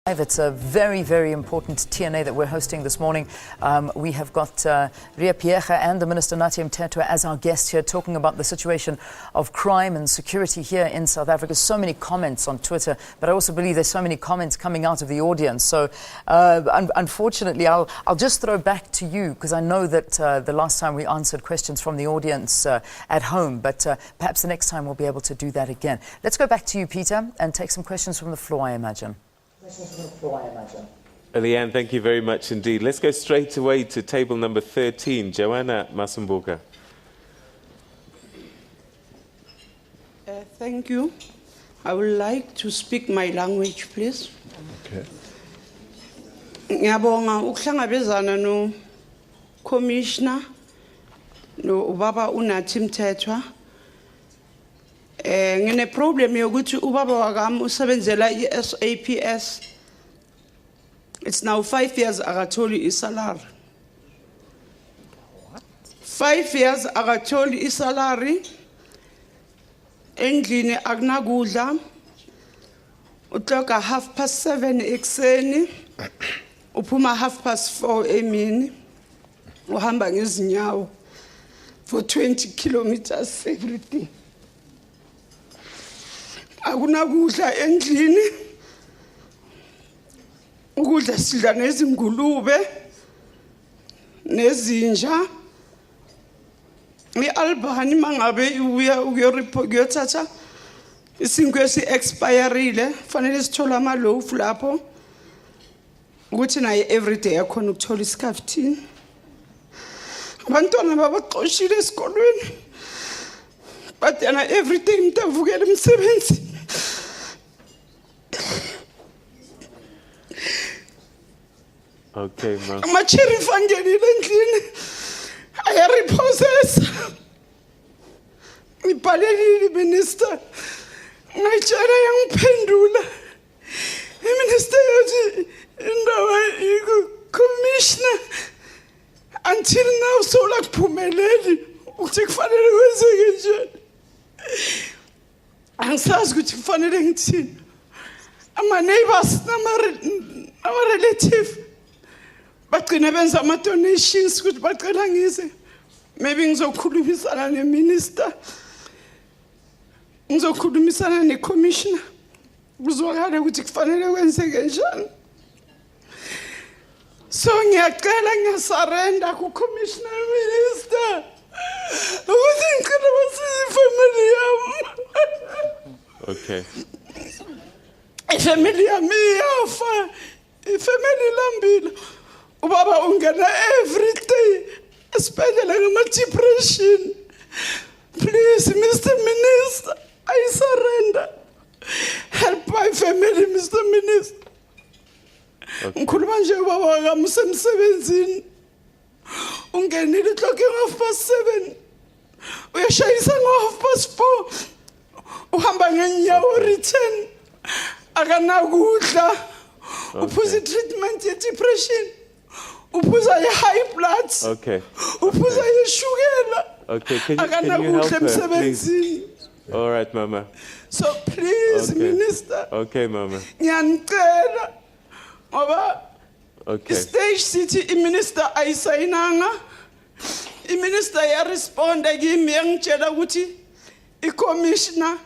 It's a very, very important TNA that we're hosting this morning. We have got Phiyega and the Minister Nathi Mthethwa as our guests here, talking about the situation of crime and security here in South Africa. So many comments on Twitter, but I also believe there's so many comments coming out of the audience. So unfortunately, I'll just throw back to you, because I know that the last time we answered questions from the audience at home, but perhaps the next time we'll be able to do that again. Let's go back to you, Peter, and take some questions from the floor, I imagine. Leanne, thank you very much indeed. Let's go straight away to table number 13, Joanna Masumbuka. Thank you. I would like to speak my language, please. Okay. Ngiyabonga ukuhlangabezana no commissioner no ubaba uNathi Mthethwa. Ngine problem yokuthi ubaba wakami usebenzela iSABC. It's now 5 years akatholi isalary. 5 years akatholi isalary. Endlini akunakudla. Utloka 7:30 ekseni. Uphuma 4:30 emini. Uhamba ngezinyawo for 20 kilometers every day. Akunakudla endlini. Ukudla sidla nezingulube nezinja. Albani mangabe uya ukuyothatha isinkwe esi-expireile fanele sithola amalofu lapho ukuthi naye everyday akhona ukuthola isikhaftini. Abantwana babaxoshile esikolweni, but yena everyday umuntu avukela emsebenzi. Okay, ma'am. Ama-sheriff angenile endlini ayarepossessa. Ngibhalelile minister, ngayitshela yangiphendula. Iminister yathi indawo commissioner until now sola kuphumeleli ukuthi kufanele kwenzeke njani. Angisazi ukuthi kufanele ngithini. Ama-neighbors nama-relative bagcina benza ama-donations ukuthi bacela ngize. Maybe ngizokhulumisana ne-minister, ngizokhulumisana ne-commissioner, kuzwakale ukuthi kufanele kwenzeke njani. So ngiyacela, ngiyasarenda ku-commissioner minister ukuthi ngicela basize ifamily yami. Okay. Ifamily yami iyafa, ifamily lambile. Ubaba ungena every day esibhedlela ngama-depression. Please, Mr. Minister, I surrender. Help my family, Mr. Minister. Ngikhuluma nje ubaba wakami usemsebenzini. Ungenile clock ngo-7:30. Uyashayisa ngo-4:30. Uhamba ngenyawo return. Akanakudla. Uphuza treatment ye-depression. Uphuza high blood. Okay. Uphuza yeshukela. Okay, can you help her, please? All right, Mama. So please, Okay. Minister. Okay, Mama. Ngiyanicela ngoba Okay. stage city iminister ayisayinanga. Iminister yaresponda kimi yangitshela ukuthi i-commissioner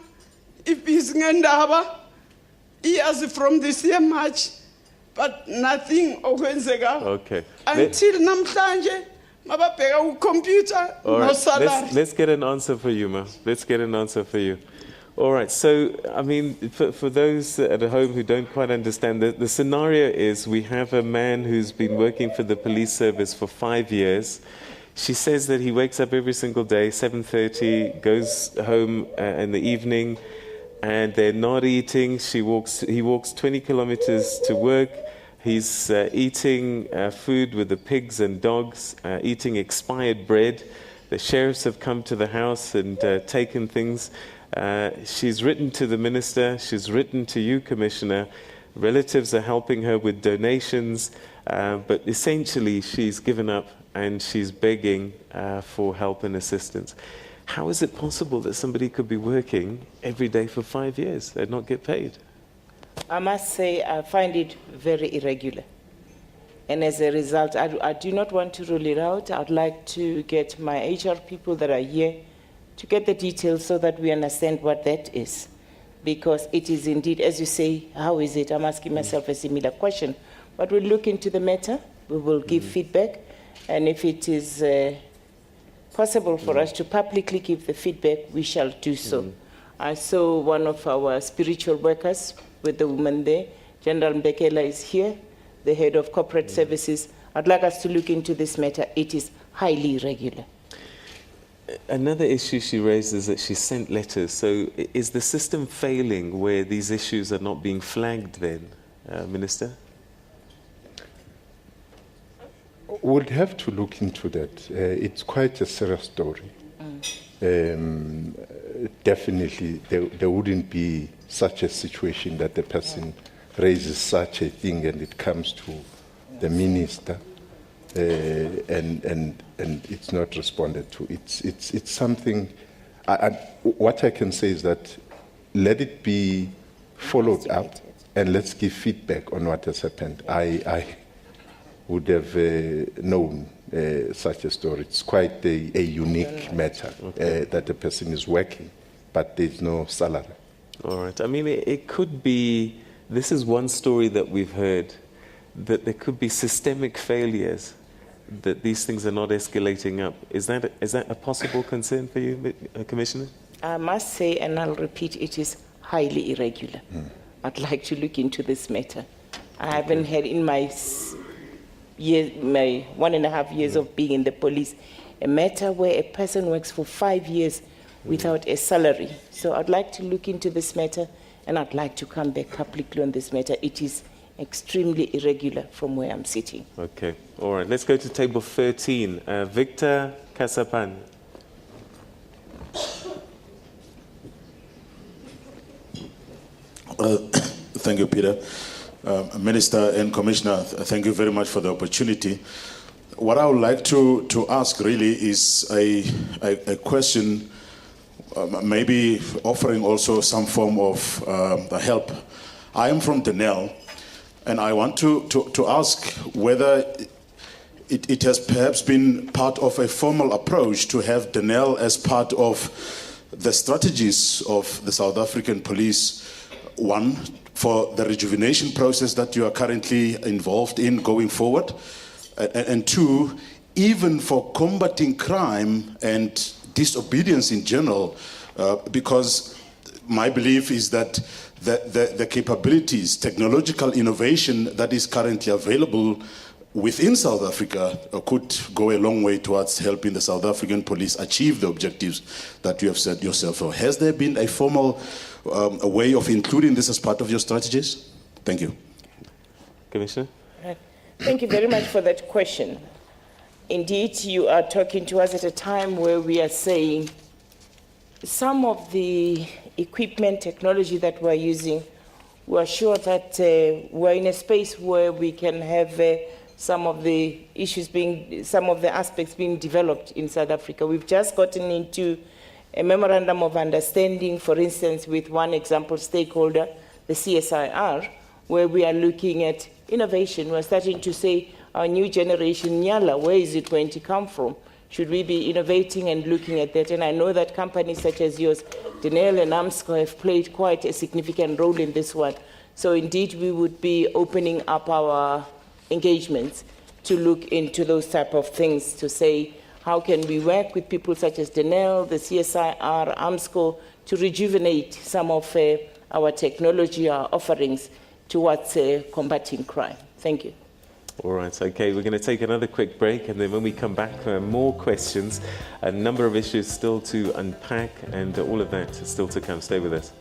ibhizi ngendaba iyazi from this year March, but nothing okwenzeka. Okay. Until namhlanje mababheka ku-computer All no right. salary. Let's get an answer for you, Ma. Let's get an answer for you. All right. So, I mean, for those at home who don't quite understand, the scenario is we have a man who's been working for the police service for 5 years. She says that he wakes up every single day, 7:30, goes home in the evening, and they're not eating. He walks 20 kilometers to work. He's eating food with the pigs and dogs, eating expired bread. The sheriffs have come to the house and taken things. She's written to the minister. She's written to you, Commissioner. Relatives are helping her with donations. But essentially, she's given up and she's begging for help and assistance. How is it possible that somebody could be working every day for 5 years and not get paid? I must say I find it very irregular. And as a result, I do not want to rule it out. I'd like to get my HR people that are here to get the details so that we understand what that is. Because it is indeed, as you say, how is it? I'm asking myself a similar question. But we'll look into the matter, we will give feedback, and if it is possible for us to publicly give the feedback, we shall do so. I saw one of our spiritual workers with the woman there. General Mbekela is here, the head of corporate services. I'd like us to look into this matter. It is highly irregular. Another issue she raised is that she sent letters. So is the system failing where these issues are not being flagged then, Minister? We'll have to look into that. It's quite a serious story. Definitely, there wouldn't be such a situation that the person raises such a thing and it comes to the minister and it's not responded to. It's something. What I can say is that let it be followed up and let's give feedback on what has happened. I would have known such a story. It's quite a unique matter that the person is working, but there's no salary. All right. I mean, it could be. This is one story that we've heard, that there could be systemic failures, that these things are not escalating up. Is that a possible concern for you, Commissioner? I must say, and I'll repeat, it is highly irregular. I'd like to look into this matter. I haven't had in my 1.5 years of being in the police a matter where a person works for 5 years without a salary. So I'd like to look into this matter, and I'd like to come back publicly on this matter. It is extremely irregular from where I'm sitting. Okay. All right. Let's go to table 13. Victor Kasapan. Thank you, Peter. Minister and Commissioner, thank you very much for the opportunity. What I would like to ask really is a question, maybe offering also some form of help. I am from Denel, and I want to ask whether it has perhaps been part of a formal approach to have Denel as part of the strategies of the South African police, one, for the rejuvenation process that you are currently involved in going forward, and two, even for combating crime and disobedience in general, because my belief is that the capabilities, technological innovation that is currently available within South Africa could go a long way towards helping the South African police achieve the objectives that you have set yourself for. Has there been a formal a way of including this as part of your strategies? Thank you. Commissioner? Thank you very much for that question. Indeed, you are talking to us at a time where we are saying some of the equipment, technology that we're using, we're sure that we're in a space where we can have some of the issues some of the aspects being developed in South Africa. We've just gotten into a memorandum of understanding, for instance, with one example stakeholder, the CSIR, where we are looking at innovation. We're starting to say, our new generation, Nyala, where is it going to come from? Should we be innovating and looking at that? And I know that companies such as yours, Denel and AMSCO, have played quite a significant role in this one. So indeed, we would be opening up our engagements to look into those type of things, to say, how can we work with people such as Denel, the CSIR, AMSCO, to rejuvenate some of our technology, our offerings towards combating crime? Thank you. All right, okay, we're going to take another quick break, and then when we come back, more questions, a number of issues still to unpack, and all of that is still to come. Stay with us.